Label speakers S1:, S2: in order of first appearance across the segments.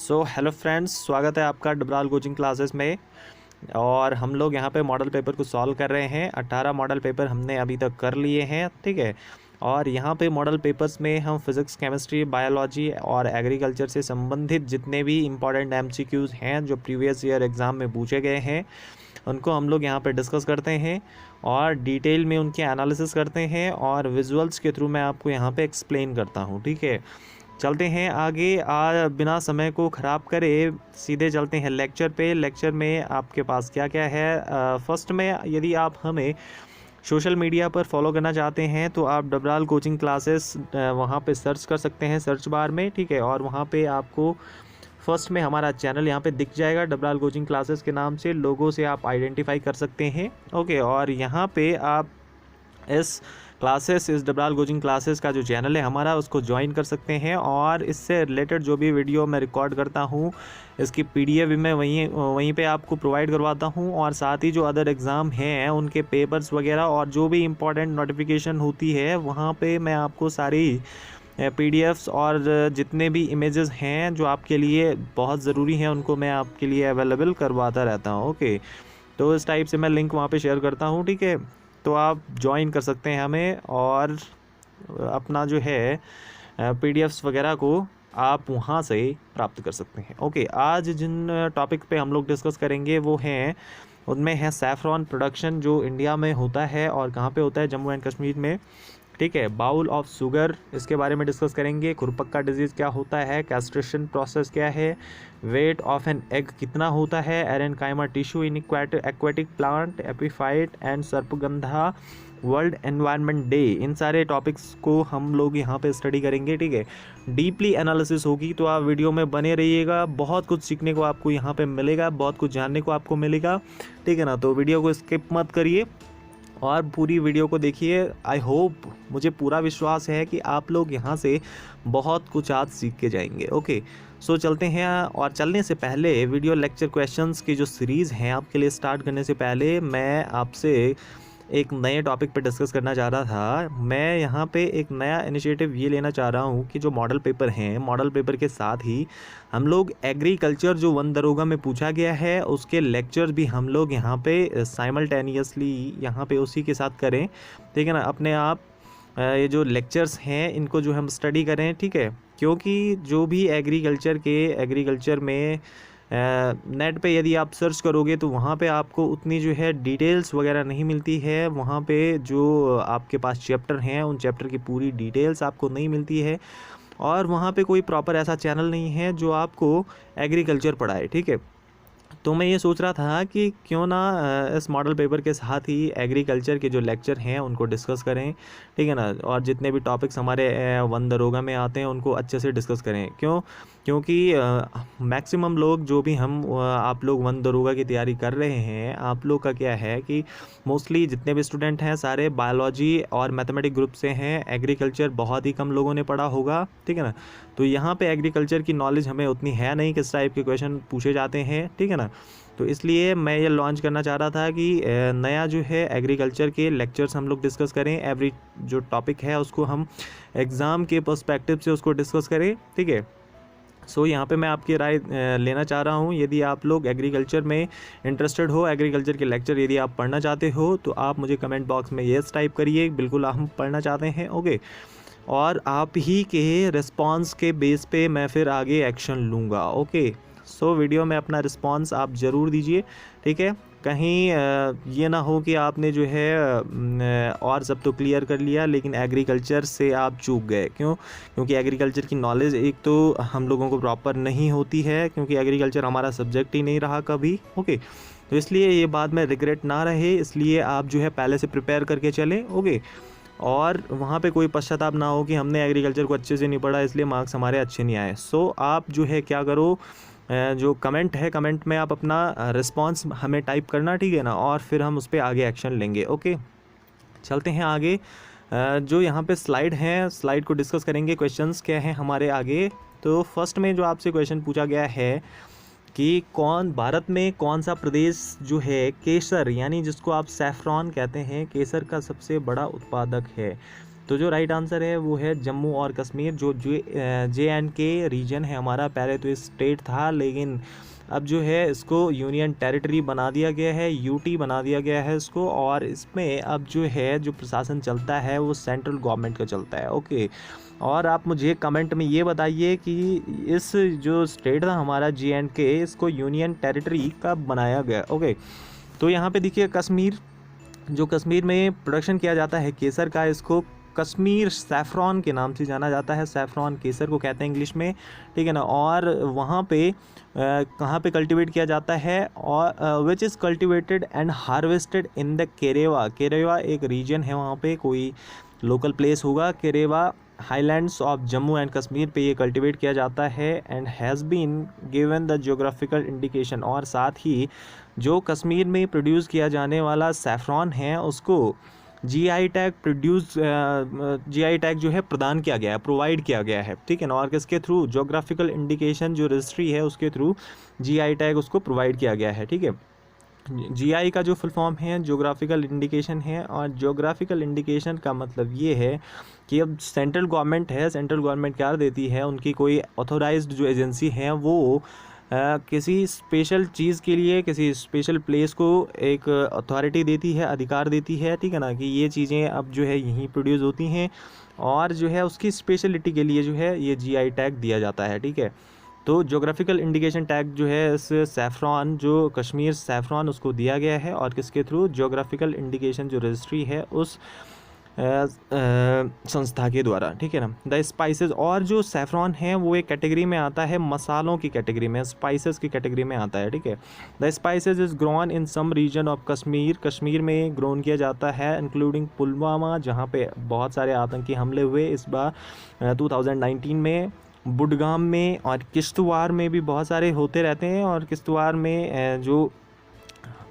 S1: Hello friends, स्वागत है आपका डबराल कोचिंग क्लासेस में। और हम लोग यहाँ पे मॉडल पेपर को सॉल्व कर रहे हैं। 18 मॉडल पेपर हमने अभी तक कर लिए हैं, ठीक है। और यहाँ पे मॉडल पेपर्स में हम फिज़िक्स, केमिस्ट्री, बायोलॉजी और एग्रीकल्चर से संबंधित जितने भी इम्पॉर्टेंट एमसीक्यूज़ हैं जो प्रीवियस ईयर एग्ज़ाम में पूछे गए हैं उनको हम लोग यहाँ पे डिस्कस करते हैं और डिटेल में उनके एनालिसिस करते हैं और विजुअल्स के थ्रू मैं आपको यहाँ पे एक्सप्लेन करता हूँ, ठीक है। चलते हैं आगे। बिना समय को ख़राब करे सीधे चलते हैं लेक्चर पे। लेक्चर में आपके पास क्या क्या है। फर्स्ट में यदि आप हमें सोशल मीडिया पर फॉलो करना चाहते हैं तो आप डबराल कोचिंग क्लासेस वहाँ पे सर्च कर सकते हैं सर्च बार में, ठीक है। और वहाँ पे आपको फर्स्ट में हमारा चैनल यहाँ पे दिख जाएगा, डबराल कोचिंग क्लासेस के नाम से। लोगो से आप आइडेंटिफाई कर सकते हैं, ओके। और यहाँ पे आप इस डबराल कोचिंग क्लासेस का जो चैनल है हमारा उसको ज्वाइन कर सकते हैं। और इससे रिलेटेड जो भी वीडियो मैं रिकॉर्ड करता हूँ इसकी पीडीएफ भी मैं वहीं पे आपको प्रोवाइड करवाता हूँ। और साथ ही जो अदर एग्ज़ाम हैं उनके पेपर्स वगैरह और जो भी इम्पोर्टेंट नोटिफिकेशन होती है वहाँ पे मैं आपको सारी पीडीएफ्स और जितने भी इमेजेस हैं जो आपके लिए बहुत ज़रूरी हैं उनको मैं आपके लिए अवेलेबल करवाता रहता हूँ, ओके। तो इस टाइप से मैं लिंक वहाँ पे शेयर करता हूँ, ठीक है। तो आप ज्वाइन कर सकते हैं हमें और अपना जो है पीडीएफ्स वगैरह को आप वहाँ से प्राप्त कर सकते हैं, ओके। आज जिन टॉपिक पे हम लोग डिस्कस करेंगे वो हैं, उनमें है सैफरॉन प्रोडक्शन जो इंडिया में होता है और कहाँ पे होता है, जम्मू एंड कश्मीर में, ठीक है। बाउल ऑफ शुगर, इसके बारे में डिस्कस करेंगे। खुरपक्का डिजीज़ क्या होता है, कैस्ट्रेशन प्रोसेस क्या है, वेट ऑफ एन एग कितना होता है, aerenchyma tissue in aquatic plant, epiphyte and sarpagandha, world environment day. इन सारे टॉपिक्स को हम लोग यहाँ पे स्टडी करेंगे, ठीक है। डीपली एनालिसिस होगी तो आप वीडियो में बने रहिएगा। बहुत कुछ सीखने को आपको यहाँ पे मिलेगा, बहुत कुछ जानने को आपको मिलेगा, ठीक है ना। तो वीडियो को स्किप मत करिए और पूरी वीडियो को देखिए। आई होप, मुझे पूरा विश्वास है कि आप लोग यहाँ से बहुत कुछ आज सीख के जाएंगे, ओके। सो चलते हैं। और चलने से पहले वीडियो लेक्चर क्वेश्चंस की जो सीरीज़ हैं आपके लिए स्टार्ट करने से पहले मैं आपसे एक नए टॉपिक पे डिस्कस करना चाह रहा था। मैं यहाँ पे एक नया इनिशिएटिव ये लेना चाह रहा हूँ कि जो मॉडल पेपर हैं, मॉडल पेपर के साथ ही हम लोग एग्रीकल्चर जो वन दरोगा में पूछा गया है उसके लेक्चर भी हम लोग यहाँ पे साइमल्टेनियसली यहाँ पे उसी के साथ करें, ठीक है ना। अपने आप ये जो लेक्चर्स हैं इनको जो हम स्टडी करें, ठीक है। क्योंकि जो भी एग्रीकल्चर में नेट पे यदि आप सर्च करोगे तो वहाँ पे आपको उतनी जो है डिटेल्स वगैरह नहीं मिलती है। वहाँ पे जो आपके पास चैप्टर हैं उन चैप्टर की पूरी डिटेल्स आपको नहीं मिलती है और वहाँ पे कोई प्रॉपर ऐसा चैनल नहीं है जो आपको एग्रीकल्चर पढ़ाए, ठीक है। तो मैं ये सोच रहा था कि क्यों ना इस मॉडल पेपर के साथ ही एग्रीकल्चर के जो लेक्चर हैं उनको डिस्कस करें, ठीक है ना। और जितने भी टॉपिक्स हमारे वन दरोगा में आते हैं उनको अच्छे से डिस्कस करें। क्योंकि मैक्सिमम लोग जो भी आप लोग वन दरोगा की तैयारी कर रहे हैं, आप लोग का क्या है कि मोस्टली जितने भी स्टूडेंट हैं सारे बायोलॉजी और मैथमेटिक ग्रुप से हैं। एग्रीकल्चर बहुत ही कम लोगों ने पढ़ा होगा, ठीक है ना। तो यहाँ पे एग्रीकल्चर की नॉलेज हमें उतनी है नहीं, किस टाइप के क्वेश्चन पूछे जाते हैं, ठीक है ना। तो इसलिए मैं ये लॉन्च करना चाह रहा था कि नया जो है एग्रीकल्चर के लेक्चर्स हम लोग डिस्कस करें। एवरी जो टॉपिक है उसको हम एग्ज़ाम के पर्सपेक्टिव से उसको डिस्कस करें, ठीक है। सो यहाँ पे मैं आपकी राय लेना चाह रहा हूँ। यदि आप लोग एग्रीकल्चर में इंटरेस्टेड हो, एग्रीकल्चर के लेक्चर यदि आप पढ़ना चाहते हो तो आप मुझे कमेंट बॉक्स में येस टाइप करिए, बिल्कुल हम पढ़ना चाहते हैं, ओके। और आप ही के रिस्पांस के बेस पे मैं फिर आगे एक्शन लूँगा, ओके। सो वीडियो में अपना रिस्पांस आप ज़रूर दीजिए, ठीक है। कहीं ये ना हो कि आपने जो है और सब तो क्लियर कर लिया लेकिन एग्रीकल्चर से आप चूक गए। क्योंकि एग्रीकल्चर की नॉलेज एक तो हम लोगों को प्रॉपर नहीं होती है, क्योंकि एग्रीकल्चर हमारा सब्जेक्ट ही नहीं रहा कभी, ओके। तो इसलिए ये बाद में रिग्रेट ना रहे, इसलिए आप जो है पहले से प्रिपेयर करके चलें, ओके। और वहाँ पे कोई पश्चाताप ना हो कि हमने एग्रीकल्चर को अच्छे से नहीं पढ़ा इसलिए मार्क्स हमारे अच्छे नहीं आए। सो आप जो है क्या करो, जो कमेंट है कमेंट में आप अपना रिस्पांस हमें टाइप करना, ठीक है ना। और फिर हम उस पर आगे एक्शन लेंगे, ओके। चलते हैं आगे। जो यहाँ पे स्लाइड हैं, स्लाइड को डिस्कस करेंगे। क्वेश्चंस क्या हैं हमारे आगे। तो फर्स्ट में जो आपसे क्वेश्चन पूछा गया है कि भारत में कौन सा प्रदेश जो है केसर यानी जिसको आप सैफरॉन कहते हैं, केसर का सबसे बड़ा उत्पादक है। तो जो राइट आंसर है वो है जम्मू और कश्मीर, जो JNK रीजन है हमारा। पहले तो स्टेट था, लेकिन अब जो है इसको यूनियन टेरिटरी बना दिया गया है, UT बना दिया गया है इसको। और इसमें अब जो है जो प्रशासन चलता है वो सेंट्रल गवर्नमेंट का चलता है। ओके, और आप मुझे कमेंट में ये बताइए कि इस जो स्टेट था हमारा JNK, इसको यूनियन टेरिटरी कब बनाया गया। ओके, तो यहाँ पे देखिए कश्मीर, जो कश्मीर में प्रोडक्शन किया जाता है केसर का, इसको कश्मीर सैफ़रॉन के नाम से जाना जाता है। सैफ़रॉन केसर को कहते हैं इंग्लिश में, ठीक है ना। और वहाँ पे कहाँ पे कल्टीवेट किया जाता है, और which is cultivated and harvested in the Karewa. Karewa एक रीजन है, वहाँ पे कोई लोकल प्लेस होगा, Karewa highlands of Jammu and Kashmir पे ये कल्टीवेट किया जाता है। And has been given the geographical indication, और साथ ही जो कश्मीर में प्रोड्यूस किया जाने वाला सैफ़रॉन है उसको GI टैग जो है प्रदान किया गया है, प्रोवाइड किया गया है, ठीक है ना। और किसके थ्रू, जोग्राफिकल इंडिकेशन जो रजिस्ट्री है उसके थ्रू GI टैग उसको प्रोवाइड किया गया है, ठीक है। GI का जो फुल फॉर्म है जोग्राफिकल इंडिकेशन है, और जोग्राफिकल इंडिकेशन का मतलब ये है कि अब सेंट्रल गवर्नमेंट है, सेंट्रल गवर्नमेंट क्या देती है, उनकी कोई ऑथोराइज्ड जो एजेंसी है वो किसी स्पेशल चीज़ के लिए किसी स्पेशल प्लेस को एक अथॉरिटी देती है, अधिकार देती है, ठीक है ना, कि ये चीज़ें अब जो है यहीं प्रोड्यूस होती हैं, और जो है उसकी स्पेशलिटी के लिए जो है ये GI टैग दिया जाता है, ठीक है। तो जोग्राफिकल इंडिकेशन टैग जो है इस सैफ़रॉन, जो कश्मीर सैफ़रॉन, उसको दिया गया है, और किसके थ्रू, जोग्राफिकल इंडिकेशन जो रजिस्ट्री है उस संस्था के द्वारा, ठीक है ना। द स्पाइसेस, और जो सैफ़रॉन है वो एक कैटेगरी में आता है, मसालों की कैटेगरी में, स्पाइसेस की कैटेगरी में आता है, ठीक है। The spices is grown in some region of Kashmir, Kashmir में ग्रोन किया जाता है, इंक्लूडिंग पुलवामा, जहाँ पे बहुत सारे आतंकी हमले हुए इस बार 2019 में, बुडगाम में, और किश्तवाड़ में भी बहुत सारे होते रहते हैं। और किश्तवाड़ में जो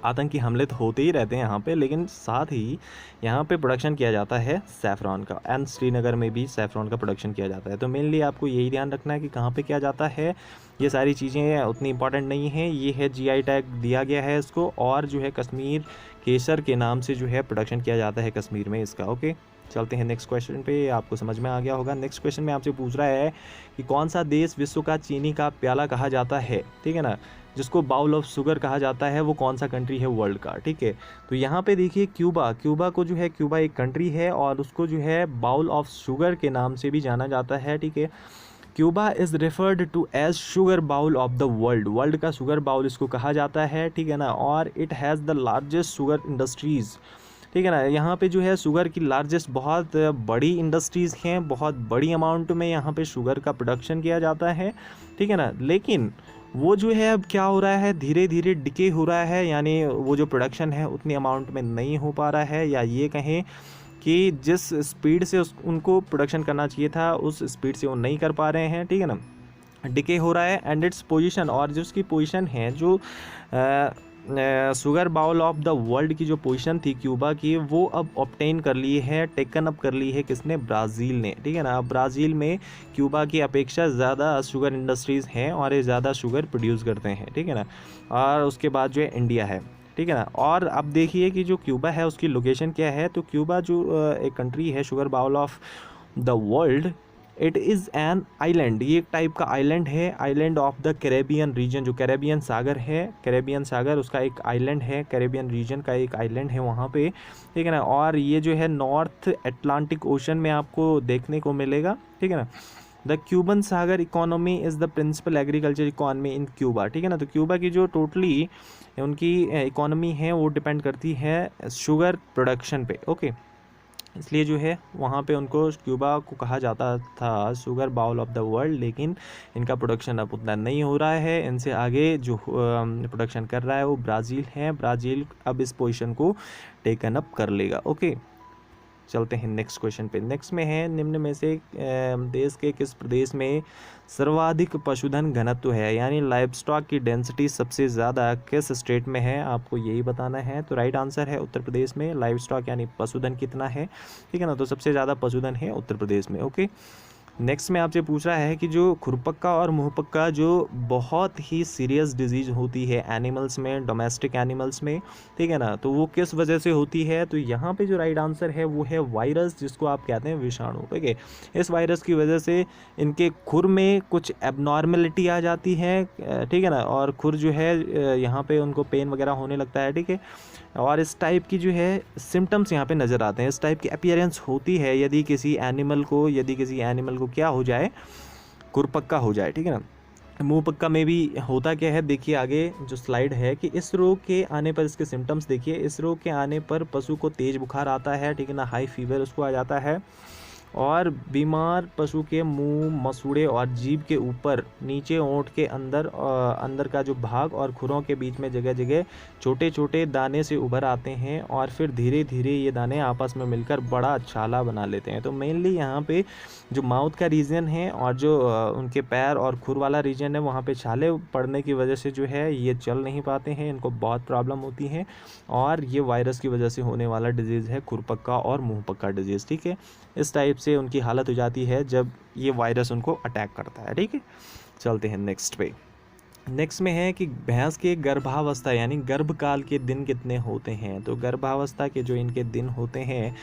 S1: आतंकी हमले तो होते ही रहते हैं यहाँ पे, लेकिन साथ ही यहाँ पे प्रोडक्शन किया जाता है सैफ़रॉन का, एंड श्रीनगर में भी सैफ़रॉन का प्रोडक्शन किया जाता है। तो मेनली आपको यही ध्यान रखना है कि कहाँ पे किया जाता है, ये सारी चीज़ें उतनी इंपॉर्टेंट नहीं हैं। ये है GI टैग दिया गया है इसको, और जो है कश्मीर केसर के नाम से जो है प्रोडक्शन किया जाता है कश्मीर में इसका। ओके, चलते हैं नेक्स्ट क्वेश्चन पे, आपको समझ में आ गया होगा। नेक्स्ट क्वेश्चन में आपसे पूछ रहा है कि कौन सा देश विश्व का चीनी का प्याला कहा जाता है, ठीक है ना, जिसको बाउल ऑफ शुगर कहा जाता है, वो कौन सा कंट्री है वर्ल्ड का, ठीक है। तो यहाँ पे देखिए क्यूबा, क्यूबा को जो है, क्यूबा एक कंट्री है और उसको जो है बाउल ऑफ शुगर के नाम से भी जाना जाता है, ठीक है। Cuba is referred to as sugar bowl of the world, world का शुगर बाउल इसको कहा जाता है, ठीक है ना। और it has the largest sugar industries, ठीक है ना। यहाँ पे जो है शुगर की लार्जेस्ट, बहुत बड़ी इंडस्ट्रीज़ हैं, बहुत बड़ी अमाउंट में यहाँ पे शुगर का प्रोडक्शन किया जाता है, ठीक है ना। लेकिन वो जो है अब क्या हो रहा है, धीरे धीरे डिके हो रहा है, यानी वो जो प्रोडक्शन है उतनी अमाउंट में नहीं हो पा रहा है, या ये कहें कि जिस स्पीड से उनको प्रोडक्शन करना चाहिए था उस स्पीड से वो नहीं कर पा रहे हैं, ठीक है ना। डिके हो रहा है। एंड इट्स पोजीशन, और जो उसकी पोजीशन है, जो sugar bowl of the world की जो पोजीशन थी क्यूबा की, वो अब ऑब्टेन कर ली है, टेकन अप कर ली है किसने, ब्राज़ील ने, ठीक है ना। अब ब्राज़ील में क्यूबा की अपेक्षा ज़्यादा शुगर इंडस्ट्रीज़ हैं और ये ज़्यादा शुगर प्रोड्यूस करते हैं, ठीक है ना। और उसके बाद जो है इंडिया है, ठीक है ना। और अब देखिए कि जो क्यूबा है उसकी लोकेशन क्या है। तो क्यूबा जो एक कंट्री है, sugar bowl of the world, it is an island, ये एक टाइप का आइलैंड है, island of the Caribbean region, जो कैरेबियन सागर है, कैरेबियन सागर उसका एक आइलैंड है, कैरेबियन रीजन का एक आइलैंड है वहाँ पे, ठीक है ना। और ये जो है नॉर्थ अटलांटिक ओशन में आपको देखने को मिलेगा, ठीक है ना। The Cuban sugar economy is the principal agriculture economy in Cuba, ठीक है ना। तो क्यूबा की जो टोटली उनकी इकोनॉमी है वो डिपेंड करती है शुगर प्रोडक्शन पे, ओके। इसलिए जो है वहाँ पे उनको क्यूबा को कहा जाता था sugar bowl of the world, लेकिन इनका प्रोडक्शन अब उतना नहीं हो रहा है। इनसे आगे जो प्रोडक्शन कर रहा है वो ब्राज़ील है, ब्राज़ील अब इस पोजीशन को टेकन अप कर लेगा, ओके। चलते हैं नेक्स्ट क्वेश्चन पे। नेक्स्ट में है, निम्न में से देश के किस प्रदेश में सर्वाधिक पशुधन घनत्व है, यानी लाइव स्टॉक की डेंसिटी सबसे ज़्यादा किस स्टेट में है, आपको यही बताना है। तो राइट आंसर है उत्तर प्रदेश में। लाइव स्टॉक यानी पशुधन कितना है, ठीक है ना। तो सबसे ज़्यादा पशुधन है उत्तर प्रदेश में, ओके। नेक्स्ट में आपसे पूछ रहा है कि जो खुरपक्का और मुंहपक्का जो बहुत ही सीरियस डिजीज़ होती है एनिमल्स में, डोमेस्टिक एनिमल्स में, ठीक है ना, तो वो किस वजह से होती है। तो यहाँ पे जो राइट आंसर है वो है वायरस, जिसको आप कहते हैं विषाणु, ठीक है। इस वायरस की वजह से इनके खुर में कुछ एबनॉर्मेलिटी आ जाती है, ठीक है ना, और खुर जो है यहाँ पे उनको पेन वगैरह होने लगता है, ठीक है। और इस टाइप की जो है सिम्टम्स यहाँ पे नज़र आते हैं, इस टाइप की अपीयरेंस होती है यदि किसी एनिमल को क्या हो जाए, खुरपक्का हो जाए, ठीक है ना। मुंह पक्का में भी होता क्या है, देखिए आगे जो स्लाइड है कि इस रोग के आने पर इसके सिम्टम्स देखिए। इस रोग के आने पर पशु को तेज बुखार आता है, ठीक है ना, हाई फीवर उसको आ जाता है, और बीमार पशु के मुंह, मसूड़े और जीभ के ऊपर नीचे ओंठ के अंदर का जो भाग और खुरों के बीच में जगह जगह छोटे छोटे दाने से उभर आते हैं, और फिर धीरे धीरे ये दाने आपस में मिलकर बड़ा छाला बना लेते हैं। तो मेनली यहाँ पे जो माउथ का रीजन है और जो उनके पैर और खुर वाला रीजन है, वहाँ पे छाले पड़ने की वजह से जो है ये चल नहीं पाते हैं, इनको बहुत प्रॉब्लम होती है, और ये वायरस की वजह से होने वाला डिजीज़ है खुरपक्का और मुंहपक्का डिजीज़, ठीक है। इस टाइप से उनकी हालत हो जाती है जब ये वायरस उनको अटैक करता है, ठीक है। चलते हैं नेक्स्ट पे। नेक्स्ट में है कि भैंस के गर्भावस्था यानी गर्भकाल के दिन कितने होते हैं। तो गर्भावस्था के जो इनके दिन होते हैं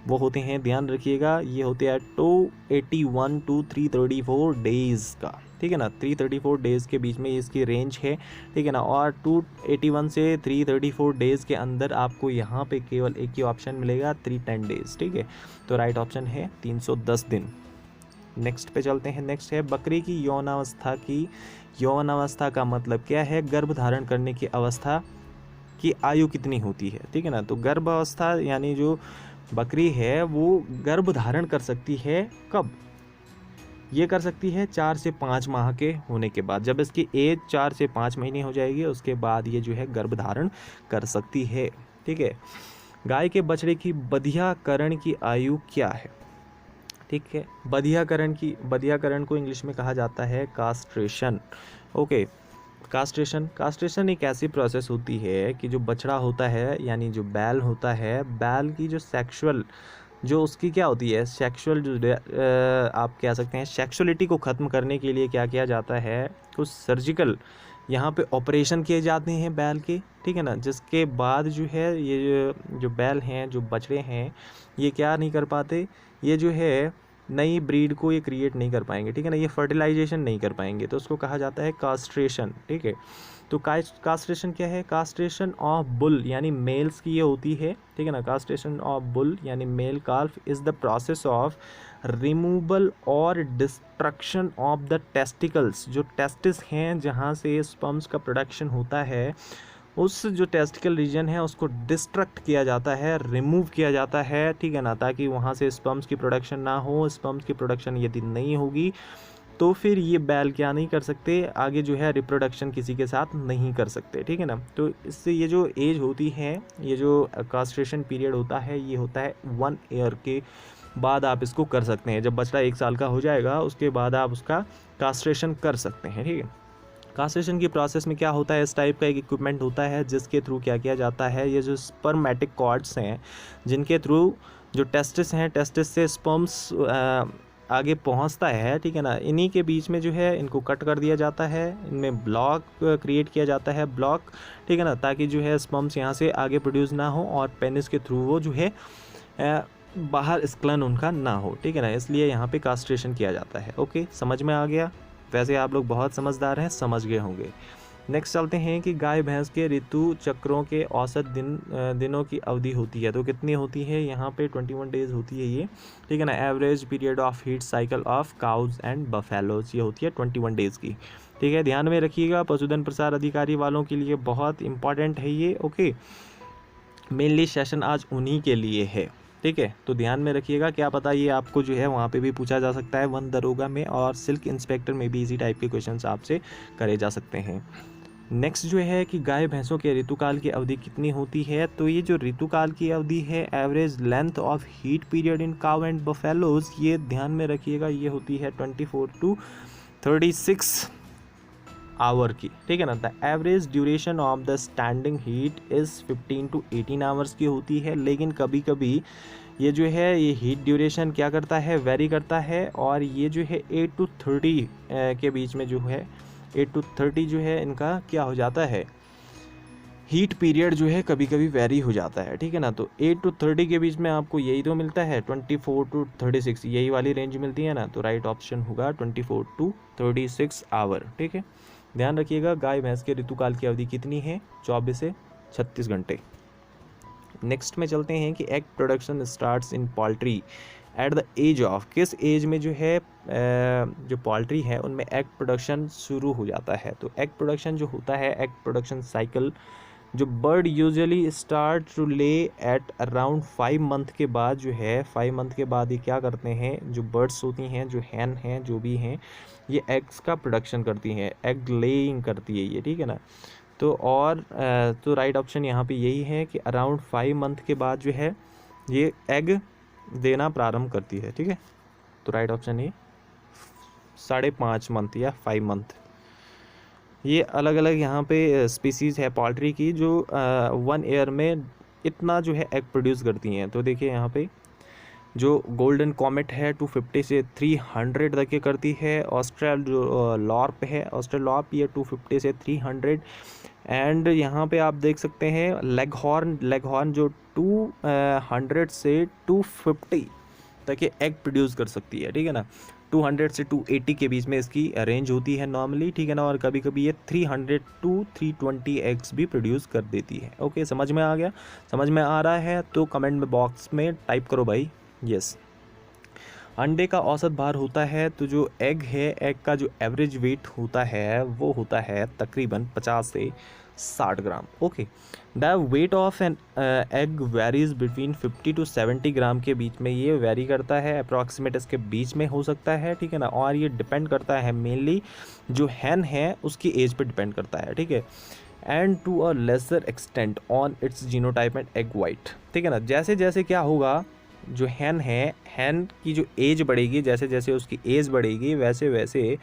S1: वो होते हैं, ध्यान रखिएगा, ये होते हैं 281 to 334 डेज़ का, ठीक है ना। 334 डेज़ के बीच में इसकी रेंज है, ठीक है ना। और 281 से 334 डेज़ के अंदर आपको यहाँ पे केवल एक ही ऑप्शन मिलेगा, 310 डेज़, ठीक है। तो राइट ऑप्शन है 310 दिन। नेक्स्ट पे चलते हैं। नेक्स्ट है बकरी की यौनावस्था की। यौनावस्था का मतलब क्या है, गर्भ धारण करने की अवस्था की आयु कितनी होती है, ठीक है ना। तो गर्भावस्था यानी जो बकरी है वो गर्भ धारण कर सकती है कब, ये कर सकती है 4 से 5 माह के होने के बाद। जब इसकी एज 4 से 5 महीने हो जाएगी उसके बाद ये जो है गर्भ धारण कर सकती है, ठीक है। गाय के बछड़े की बधियाकरण की आयु क्या है, ठीक है। बधियाकरण को इंग्लिश में कहा जाता है कास्ट्रेशन, ओके। कास्ट्रेशन एक ऐसी प्रोसेस होती है कि जो बछड़ा होता है यानी जो बैल होता है, बैल की जो सेक्सुअल जो उसकी क्या होती है, सेक्सुअल जो आप कह सकते हैं सेक्सुअलिटी को ख़त्म करने के लिए क्या किया जाता है, कुछ सर्जिकल यहाँ पे ऑपरेशन किए जाते हैं बैल के, ठीक है ना। जिसके बाद जो है ये जो बैल हैं, जो बछड़े हैं, ये क्या नहीं कर पाते, ये जो है नई ब्रीड को ये क्रिएट नहीं कर पाएंगे, ठीक है ना, ये फर्टिलाइजेशन नहीं कर पाएंगे, तो उसको कहा जाता है कास्ट्रेशन, ठीक है। तो कास्ट्रेशन क्या है, कास्ट्रेशन ऑफ बुल यानी मेल्स की ये होती है, ठीक है ना। कास्ट्रेशन ऑफ बुल यानी male calf is the process of removal और डिस्ट्रक्शन ऑफ द टेस्टिकल्स। जो टेस्टिस हैं जहाँ से स्पर्म्स का प्रोडक्शन होता है, उस जो टेस्टिकल रीजन है उसको डिस्ट्रक्ट किया जाता है, रिमूव किया जाता है, ठीक है ना, ताकि वहाँ से स्पर्म्स की प्रोडक्शन ना हो। स्पर्म्स की प्रोडक्शन यदि नहीं होगी तो फिर ये बैल क्या नहीं कर सकते, आगे जो है रिप्रोडक्शन किसी के साथ नहीं कर सकते, ठीक है ना। तो इससे ये जो एज होती है, ये जो कास्ट्रेशन पीरियड होता है, ये होता है 1 ईयर के बाद आप इसको कर सकते हैं। जब बछड़ा 1 साल का हो जाएगा उसके बाद आप उसका कास्ट्रेशन कर सकते हैं, ठीक है। कास्ट्रेशन की प्रोसेस में क्या होता है, इस टाइप का एक इक्विपमेंट होता है जिसके थ्रू क्या किया जाता है, ये जो स्पर्मेटिक कॉर्ड्स हैं जिनके थ्रू जो टेस्टिस हैं, टेस्टिस से स्पर्म्स आगे पहुंचता है, ठीक है ना, इन्हीं के बीच में जो है इनको कट कर दिया जाता है, इनमें ब्लॉक क्रिएट किया जाता है, ब्लॉक, ठीक है ना, ताकि जो है स्पर्म्स यहाँ से आगे प्रोड्यूस ना हो और पेनिस के थ्रू वो जो है बाहर स्क्लन उनका ना हो, ठीक है ना। इसलिए यहाँ पे कास्ट्रेशन किया जाता है, ओके, समझ में आ गया। वैसे आप लोग बहुत समझदार हैं, समझ गए होंगे। नेक्स्ट चलते हैं कि गाय भैंस के ऋतु चक्रों के औसत दिनों की अवधि होती है, तो कितनी होती है, यहाँ पे 21 डेज़ होती है ये, ठीक है ना। Average period of heat cycle of cows and buffaloes, ये होती है 21 डेज़ की, ठीक है। ध्यान में रखिएगा, पशुधन प्रसार अधिकारी वालों के लिए बहुत इंपॉर्टेंट है ये, ओके। मेनली सेशन आज उन्हीं के लिए है, ठीक है। तो ध्यान में रखिएगा, क्या पता ये आपको जो है वहाँ पे भी पूछा जा सकता है, वन दरोगा में और सिल्क इंस्पेक्टर में भी इसी टाइप के क्वेश्चंस आपसे करे जा सकते हैं। नेक्स्ट जो है कि गाय भैंसों के ऋतुकाल की अवधि कितनी होती है, तो ये जो ऋतुकाल की अवधि है, average length of heat period in cow and buffaloes, ये ध्यान में रखिएगा, ये होती है 24 to 36 आवर की, ठीक है ना। The average duration of the standing heat is 15 to 18 hours की होती है, लेकिन कभी कभी ये जो है ये हीट ड्यूरेशन क्या करता है, वेरी करता है, और ये जो है 8 to 30 के बीच में जो है 8 to 30 जो है इनका क्या हो जाता है, हीट पीरियड जो है कभी कभी वेरी हो जाता है, ठीक है ना। तो 8 to 30 के बीच में आपको यही तो मिलता है, 24 to 36 यही वाली रेंज मिलती है ना। तो राइट ऑप्शन होगा 24 to 36 आवर, ठीक है। ध्यान रखिएगा, गाय भैंस के ऋतुकाल की अवधि कितनी है, 24 से 36 घंटे। नेक्स्ट में चलते हैं कि egg production starts in poultry at the age of, किस एज में जो है जो पोल्ट्री है उनमें एग प्रोडक्शन शुरू हो जाता है। तो एग प्रोडक्शन जो होता है, एग प्रोडक्शन साइकिल, जो बर्ड यूजुअली स्टार्ट टू ले एट अराउंड 5 मंथ के बाद जो है, 5 मंथ के बाद ये क्या करते हैं, जो बर्ड्स होती हैं, जो हैन हैं, जो भी हैं, ये एग्स का प्रोडक्शन करती हैं, एग लेइंग करती है ये, ठीक है ना। तो और तो राइट ऑप्शन यहाँ पे यही है कि अराउंड 5 मंथ के बाद जो है ये एग देना प्रारंभ करती है, ठीक है। तो राइट ऑप्शन ये 5.5 मंथ या 5 मंथ। ये अलग अलग यहाँ पे स्पीसीज़ है पोल्ट्री की जो 1 ईयर में इतना जो है एग प्रोड्यूस करती हैं। तो देखिए यहाँ पे जो गोल्डन कॉमेट है 250 से 300 तक के करती है। ऑस्ट्रेल जो लॉर्प है, ऑस्ट्रेल लॉर्प, ये 250 से 300। एंड यहाँ पे आप देख सकते हैं लेगहॉर्न जो 200 से 250 तक ये एग प्रोड्यूस कर सकती है, ठीक है ना। 200 से 280 के बीच में इसकी रेंज होती है नॉर्मली, ठीक है ना। और कभी कभी ये 300 to 320 एग्स भी प्रोड्यूस कर देती है। ओके, समझ में आ गया? समझ में आ रहा है तो कमेंट में बॉक्स में टाइप करो भाई यस। अंडे का औसत भार होता है, तो जो एग है, एग का जो एवरेज वेट होता है वो होता है तकरीबन 50 से 60 gram. Okay, the weight of an egg varies between 50 to 70 gram के बीच में ये वेरी करता है, अप्रॉक्सीमेट इसके बीच में हो सकता है, ठीक है ना। और ये डिपेंड करता है मेनली जो हैन है उसकी एज पे डिपेंड करता है, ठीक है। And to a lesser extent on its genotype and egg white, ठीक है ना। जैसे जैसे क्या होगा, जो हैन है, हैन की जो एज बढ़ेगी, जैसे जैसे उसकी एज बढ़ेगी वैसे वैसे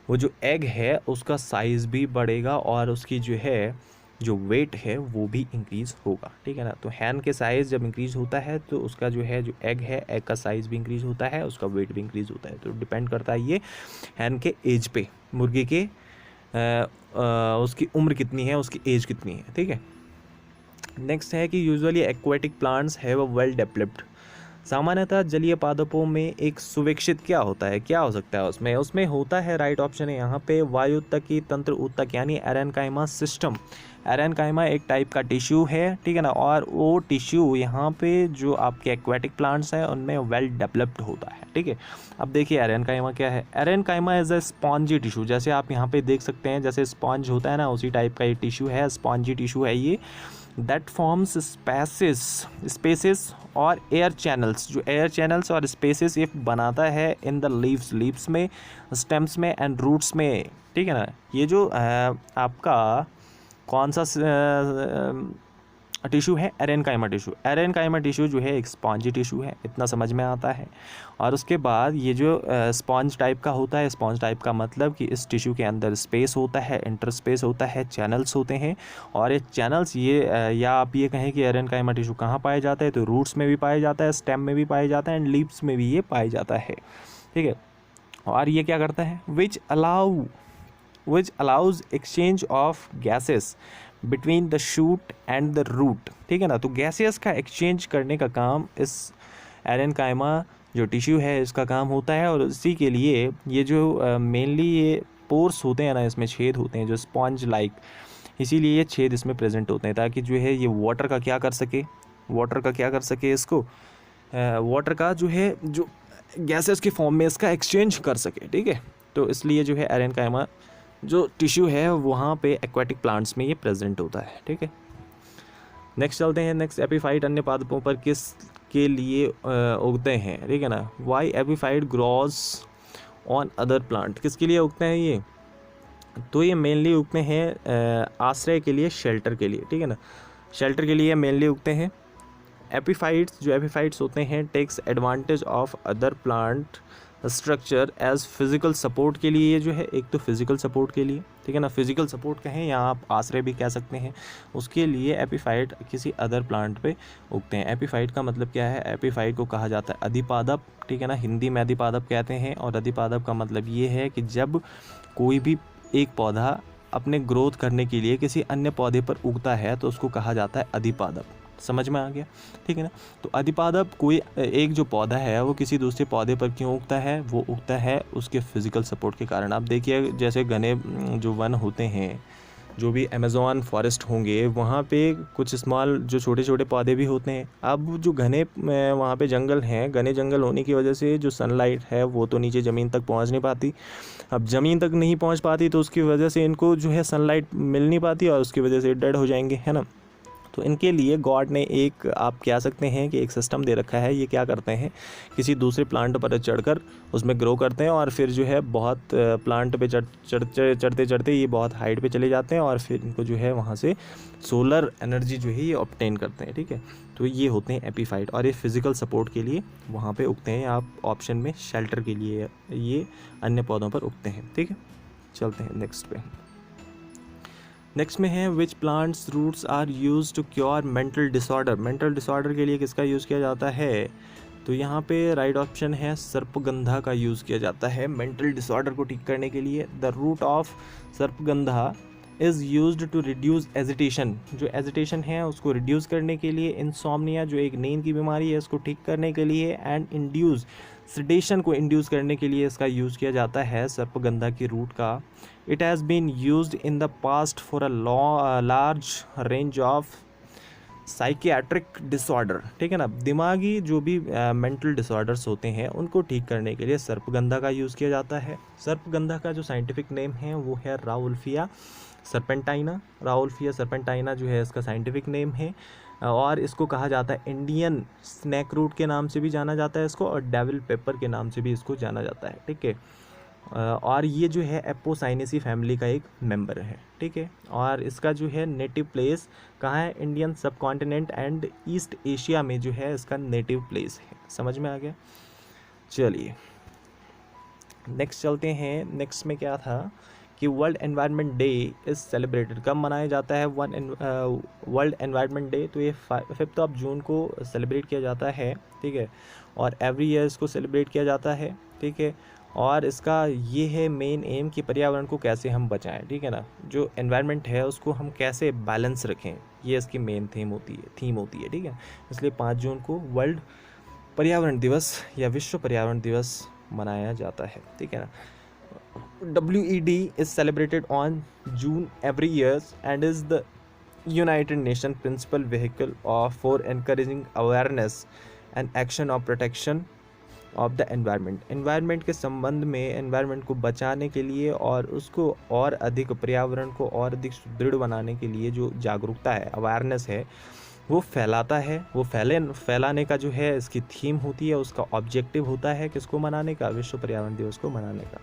S1: वो जो एग है उसका साइज़ भी बढ़ेगा और उसकी जो है जो वेट है वो भी इंक्रीज़ होगा, ठीक है ना। तो हैन के साइज़ जब इंक्रीज़ होता है तो उसका जो है जो एग है, एग का साइज़ भी इंक्रीज़ होता है, उसका वेट भी इंक्रीज़ होता है। तो डिपेंड करता है ये हैन के एज पे, मुर्गी के उसकी उम्र कितनी है, उसकी एज कितनी है, ठीक है। नेक्स्ट है कि usually aquatic plants have a well developed, सामान्यतः जलीय पादपों में एक सुविकसित क्या होता है, क्या हो सकता है उसमें होता है, राइट ऑप्शन है यहाँ पे वायुत्तकी तंत्र ऊतक यानी एरेनकाइमा सिस्टम। एरेनकाइमा एक टाइप का टिश्यू है, ठीक है ना। और वो टिश्यू यहाँ पे जो आपके एक्वेटिक प्लांट्स हैं उनमें वेल डेवलप्ड होता है, ठीक है। अब देखिए एरेनकाइमा क्या है। Aerenchyma is a spongy tissue, जैसे आप यहाँ पे देख सकते हैं जैसे स्पॉन्ज होता है ना, उसी टाइप का ये टिश्यू है, स्पॉन्जी टिश्यू है ये। दैट फॉर्म्स स्पेसेस और एयर चैनल्स, जो एयर चैनल्स और स्पेसेस ये बनाता है इन द लीव्स में, स्टेम्स में एंड रूट्स में, ठीक है ना। ये जो आपका कौन सा टिश्यू है, एरेनकाइमा टिश्यू। एरेनकाइमा टिश्यू जो है एक स्पॉन्जी टिश्यू है, इतना समझ में आता है। और उसके बाद ये जो स्पॉन्ज टाइप का होता है, स्पॉन्ज टाइप का मतलब कि इस टिश्यू के अंदर स्पेस होता है, इंटरस्पेस होता है, चैनल्स होते हैं। और ये चैनल्स ये या आप ये कहें कि एरेनकाइमा टिश्यू कहाँ पाया जाता है, तो रूट्स में भी पाया जाता है, स्टेम में भी पाया जाता है एंड लीव्स में भी ये पाया जाता है, ठीक है। और ये क्या करता है, which allows exchange of gases between the shoot and the root, ठीक है ना। तो गैसेस का एक्सचेंज करने का काम इस एरेनकाइमा जो टिश्यू है इसका काम होता है। और इसी के लिए ये जो मेनली ये पोर्स होते हैं ना, इसमें छेद होते हैं जो स्पॉन्ज लाइक, इसीलिए ये छेद इसमें प्रेजेंट होते हैं ताकि जो है ये वाटर का क्या कर सके इसको वाटर का जो है जो गैसेस के फॉर्म में इसका एक्सचेंज कर सके, ठीक है। तो इसलिए जो है एरेनकाइमा जो टिश्यू है वहाँ पे एक्वेटिक प्लांट्स में ये प्रेजेंट होता है, ठीक है। नेक्स्ट चलते हैं। नेक्स्ट, एपीफाइट अन्य पादपों पर किस के लिए उगते हैं, ठीक है ना। Why epiphyte grows on other plant, किसके लिए उगते हैं ये, तो ये मेनली उगते हैं आश्रय के लिए, शेल्टर के लिए, ठीक है ना। शेल्टर के लिए मेनली उगते हैं। एपीफाइट्स होते हैं takes advantage of other plant structure as physical support के लिए, ये जो है एक तो फिज़िकल सपोर्ट के लिए, ठीक है ना, फिज़िकल सपोर्ट कहें या आप आश्रय भी कह सकते हैं, उसके लिए एपीफाइट किसी अदर प्लांट पे उगते हैं। एपीफाइट का मतलब क्या है? एपीफाइट को कहा जाता है अधिपादप, ठीक है ना, हिंदी में अधिपादप कहते हैं। और अधिपादप का मतलब ये है कि जब कोई भी एक पौधा अपने ग्रोथ करने के लिए किसी अन्य पौधे पर उगता है तो उसको कहा जाता है अधिपादप। समझ में आ गया, ठीक है ना। तो अधिपादप कोई एक जो पौधा है वो किसी दूसरे पौधे पर क्यों उगता है? वो उगता है उसके फिज़िकल सपोर्ट के कारण। आप देखिए जैसे घने जो वन होते हैं, जो भी अमेज़ॉन फॉरेस्ट होंगे, वहाँ पे कुछ स्मॉल जो छोटे छोटे पौधे भी होते हैं। अब जो घने वहाँ पे जंगल हैं, घने जंगल होने की वजह से जो सनलाइट है वो तो नीचे ज़मीन तक पहुँच नहीं पाती। अब ज़मीन तक नहीं पहुँच पाती तो उसकी वजह से इनको जो है सनलाइट मिल नहीं पाती और उसकी वजह से डेड हो जाएंगे, है ना। तो इनके लिए गॉड ने एक, आप कह सकते हैं कि एक सिस्टम दे रखा है। ये क्या करते हैं, किसी दूसरे प्लांट पर चढ़कर उसमें ग्रो करते हैं और फिर जो है बहुत प्लांट पे चढ़ते चढ़ते ये बहुत हाइट पे चले जाते हैं और फिर इनको जो है वहाँ से सोलर एनर्जी जो है ये ऑब्टेन करते हैं, ठीक है। तो ये होते हैं एपीफाइट और ये फिज़िकल सपोर्ट के लिए वहाँ पर उगते हैं। आप ऑप्शन में शेल्टर के लिए ये अन्य पौधों पर उगते हैं, ठीक है। चलते हैं नेक्स्ट पे। नेक्स्ट में है which plants roots are use to cure mental disorder. Mental disorder के लिए किसका यूज़ किया जाता है? तो यहाँ पे राइट ऑप्शन है सर्पगंधा का यूज़ किया जाता है मेंटल डिसऑर्डर को ठीक करने के लिए। The root of sarpagandha is used to reduce agitation. जो एजिटेशन है उसको रिड्यूस करने के लिए, इंसोम्निया जो एक नींद की बीमारी है उसको ठीक करने के लिए, एंड इंड्यूस सेडेशन को इंड्यूस करने के लिए इसका यूज़ किया जाता है सर्पगंधा की रूट का। It has been used in the past for a large range of psychiatric disorder, ठीक है ना। दिमागी जो भी मेंटल डिसऑर्डर्स होते हैं उनको ठीक करने के लिए सर्पगंधा का यूज़ किया जाता है। सर्पगंधा का जो साइंटिफिक नेम है वो है राउल्फिया सर्पेंटाइना। राउल्फिया सर्पेंटाइना जो है इसका साइंटिफिक नेम है और इसको कहा जाता है इंडियन स्नैक रूट के नाम से भी जाना जाता है इसको, और डेविल पेपर के नाम से भी इसको जाना जाता है, ठीक है। और ये जो है एपोसाइनेसी फैमिली का एक मेंबर है, ठीक है। और इसका जो है नेटिव प्लेस कहाँ है? इंडियन सब कॉन्टिनेंट एंड ईस्ट एशिया में जो है इसका नेटिव प्लेस है। समझ में आ गया। चलिए नेक्स्ट चलते हैं। नेक्स्ट में क्या था कि world environment day is celebrated, कब मनाया जाता है वर्ल्ड एनवायरनमेंट डे? तो ये 5 जून को सेलिब्रेट किया जाता है, ठीक है। और एवरी ईयर इसको सेलिब्रेट किया जाता है, ठीक है। और इसका ये है मेन एम कि पर्यावरण को कैसे हम बचाएं, ठीक है ना। जो एनवायरनमेंट है उसको हम कैसे बैलेंस रखें, ये इसकी मेन थीम होती है, ठीक है। इसलिए 5 जून को वर्ल्ड पर्यावरण दिवस या विश्व पर्यावरण दिवस मनाया जाता है, ठीक है ना। WED is celebrated on June every year and is the United Nations principal vehicle for encouraging awareness and action of protection of the environment. Environment के संबंध में, एनवायरनमेंट को बचाने के लिए और उसको और अधिक, पर्यावरण को और अधिक सुदृढ़ बनाने के लिए जो जागरूकता है, अवेयरनेस है, वो फैलाता है। वो फैलाने का जो है इसकी थीम होती है, उसका ऑब्जेक्टिव होता है किसको मनाने का? विश्व पर्यावरण दिवस को मनाने का।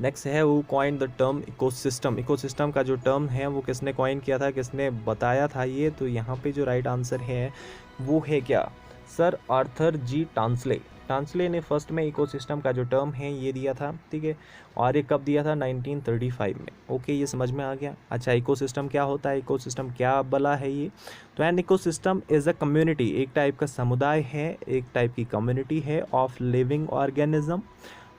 S1: नेक्स्ट है वो coin the term ecosystem. Ecosystem का जो टर्म है वो किसने कॉइन किया था, किसने बताया था ये? तो यहाँ पे जो राइट आंसर है वो है क्या? सर आर्थर जी टांसले। टांसले ने फर्स्ट में इकोसिस्टम का जो टर्म है ये दिया था, ठीक है। और ये कब दिया था? 1935 में। ओके, ये समझ में आ गया। अच्छा, इकोसिस्टम क्या होता है, इकोसिस्टम क्या बला है ये? तो an ecosystem is a community, एक टाइप का समुदाय है, एक टाइप की कम्युनिटी है ऑफ लिविंग ऑर्गेनिज्म,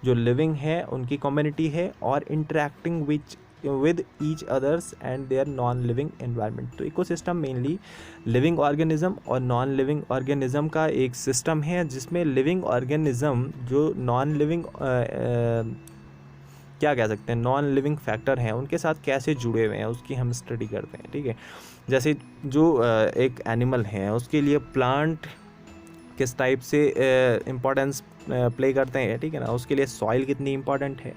S1: जो लिविंग है उनकी कम्युनिटी है, और interacting with each others and their non living environment. तो इकोसिस्टम मेनली लिविंग ऑर्गेनिज्म और नॉन लिविंग ऑर्गेनिज्म का एक सिस्टम है, जिसमें लिविंग ऑर्गेनिज्म जो नॉन लिविंग क्या कह सकते हैं, नॉन लिविंग फैक्टर हैं, उनके साथ कैसे जुड़े हुए हैं उसकी हम स्टडी करते हैं, ठीक है। जैसे जो एक एनिमल है उसके लिए प्लांट किस टाइप से इम्पोर्टेंस प्ले करते हैं, ठीक है ना। उसके लिए सॉइल कितनी इंपॉर्टेंट है।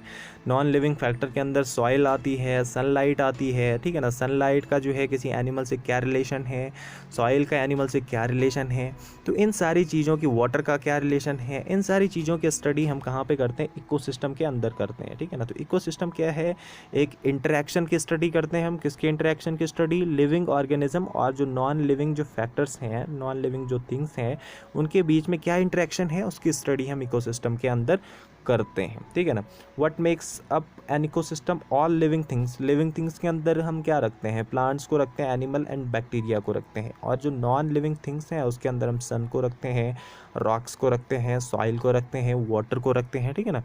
S1: नॉन लिविंग फैक्टर के अंदर सॉइल आती है, सनलाइट आती है, ठीक है ना। सनलाइट का जो है किसी एनिमल से क्या रिलेशन है, सॉइल का एनिमल से क्या रिलेशन है, तो इन सारी चीज़ों की, वाटर का क्या रिलेशन है, इन सारी चीज़ों की स्टडी हम कहाँ पे करते हैं? इकोसिस्टम के अंदर करते हैं, ठीक है ना। तो इकोसिस्टम क्या है? एक इंटरेक्शन की स्टडी करते हैं हम। किसके इंटरेक्शन की स्टडी? लिविंग ऑर्गेनिज्म और जो नॉन लिविंग जो फैक्टर्स हैं, नॉन लिविंग जो थिंग्स हैं, उनके बीच में क्या इंटरेक्शन है उसकी स्टडी हम हम इकोसिस्टम के अंदर करते हैं, ठीक है ना। What makes up an ecosystem? All living things. Living things के अंदर हम क्या रखते हैं? प्लांट्स को रखते हैं, एनिमल एंड बैक्टीरिया को रखते हैं। और जो नॉन लिविंग थिंग्स हैं उसके अंदर हम सन को रखते हैं, रॉक्स को रखते हैं, सॉइल को रखते हैं, वाटर को रखते हैं, ठीक है ना।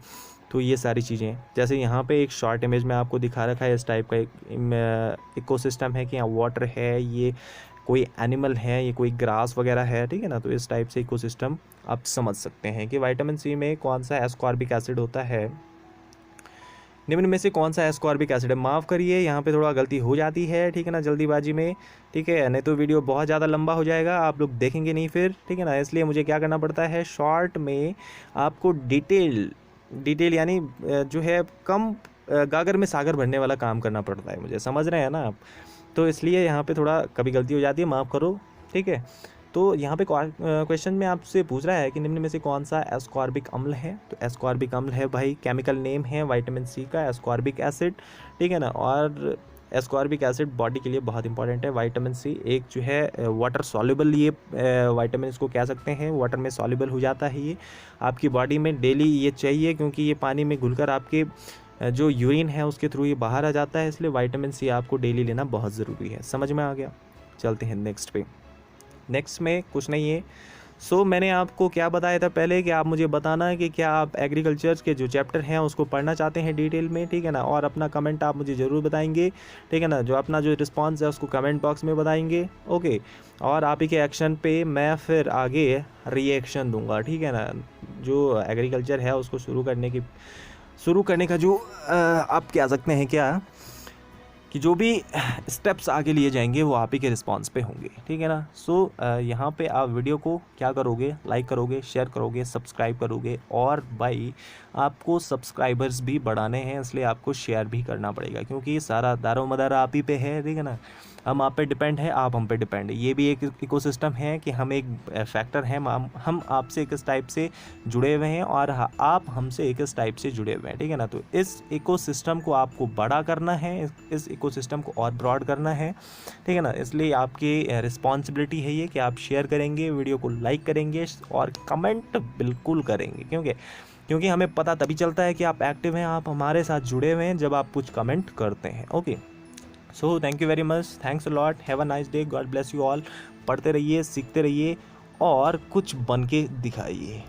S1: तो ये सारी चीज़ें, जैसे यहाँ पे एक शॉर्ट इमेज में आपको दिखा रखा है, इस टाइप का एक इकोसिस्टम है कि यहाँ वाटर है, ये कोई एनिमल है, ये कोई ग्रास वगैरह है, ठीक है ना। तो इस टाइप से इकोसिस्टम आप समझ सकते हैं कि विटामिन सी में कौन सा एस्कॉर्बिक एसिड होता है। निम्न में से कौन सा एस्कॉर्बिक एसिड है? माफ़ करिए, यहाँ पे थोड़ा गलती हो जाती है, ठीक है ना, जल्दीबाजी में, ठीक है, नहीं तो वीडियो बहुत ज़्यादा लंबा हो जाएगा, आप लोग देखेंगे नहीं फिर, ठीक है ना। इसलिए मुझे क्या करना पड़ता है, शॉर्ट में आपको डिटेल यानी जो है कम गागर में सागर भरने वाला काम करना पड़ता है मुझे, समझ रहे हैं ना आप। तो इसलिए यहाँ पे थोड़ा कभी गलती हो जाती है, माफ़ करो, ठीक है। तो यहाँ पे क्वेश्चन में आपसे पूछ रहा है कि निम्न में से कौन सा एस्कॉर्बिक अम्ल है? तो एस्कॉर्बिक अम्ल है भाई, केमिकल नेम है विटामिन सी का, एस्कॉर्बिक एसिड, ठीक है ना। और एस्कॉर्बिक एसिड बॉडी के लिए बहुत इंपॉर्टेंट है। विटामिन सी एक जो है वाटर सॉल्युबल, ये विटामिन इसको कह सकते हैं, वाटर में सॉल्युबल हो जाता है। ये आपकी बॉडी में डेली ये चाहिए, क्योंकि ये पानी में घुलकर आपके जो यूरिन है उसके थ्रू ये बाहर आ जाता है, इसलिए विटामिन सी आपको डेली लेना बहुत ज़रूरी है। समझ में आ गया? चलते हैं नेक्स्ट पे। नेक्स्ट में कुछ नहीं है। सो मैंने आपको क्या बताया था पहले कि आप मुझे बताना है कि क्या आप एग्रीकल्चर के जो चैप्टर हैं उसको पढ़ना चाहते हैं डिटेल में, ठीक है ना। और अपना कमेंट आप मुझे ज़रूर बताएंगे, ठीक है ना, जो अपना जो रिस्पांस है उसको कमेंट बॉक्स में बताएंगे, ओके। और आप ही के एक्शन पे मैं फिर आगे रिएक्शन दूंगा, ठीक है ना। जो एग्रीकल्चर है उसको शुरू करने का जो आप कह सकते हैं क्या कि जो भी स्टेप्स आगे लिए जाएंगे वो आप ही के रिस्पांस पे होंगे, ठीक है ना। सो यहाँ पे आप वीडियो को क्या करोगे, लाइक करोगे, शेयर करोगे, सब्सक्राइब करोगे। और भाई आपको सब्सक्राइबर्स भी बढ़ाने हैं, इसलिए आपको शेयर भी करना पड़ेगा, क्योंकि सारा दारोमदार आप ही पे है, ठीक है ना। हम आप पे डिपेंड है, आप हम पे डिपेंड है। ये भी एक इकोसिस्टम है कि हम एक फैक्टर हैं, हम आपसे एक इस टाइप से जुड़े हुए हैं और आप हमसे एक इस टाइप से जुड़े हुए हैं, ठीक है ना। तो इस इकोसिस्टम को आपको बड़ा करना है, इस इकोसिस्टम को और ब्रॉड करना है, ठीक है ना। इसलिए आपकी रिस्पॉन्सिबिलिटी है ये कि आप शेयर करेंगे, वीडियो को लाइक करेंगे और कमेंट बिल्कुल करेंगे, क्योंकि हमें पता तभी चलता है कि आप एक्टिव हैं, आप हमारे साथ जुड़े हुए हैं, जब आप कुछ कमेंट करते हैं, okay. So thank you very much, thanks a lot, have a nice day, God bless you all. पढ़ते रहिए, सीखते रहिए और कुछ बन के दिखाइए।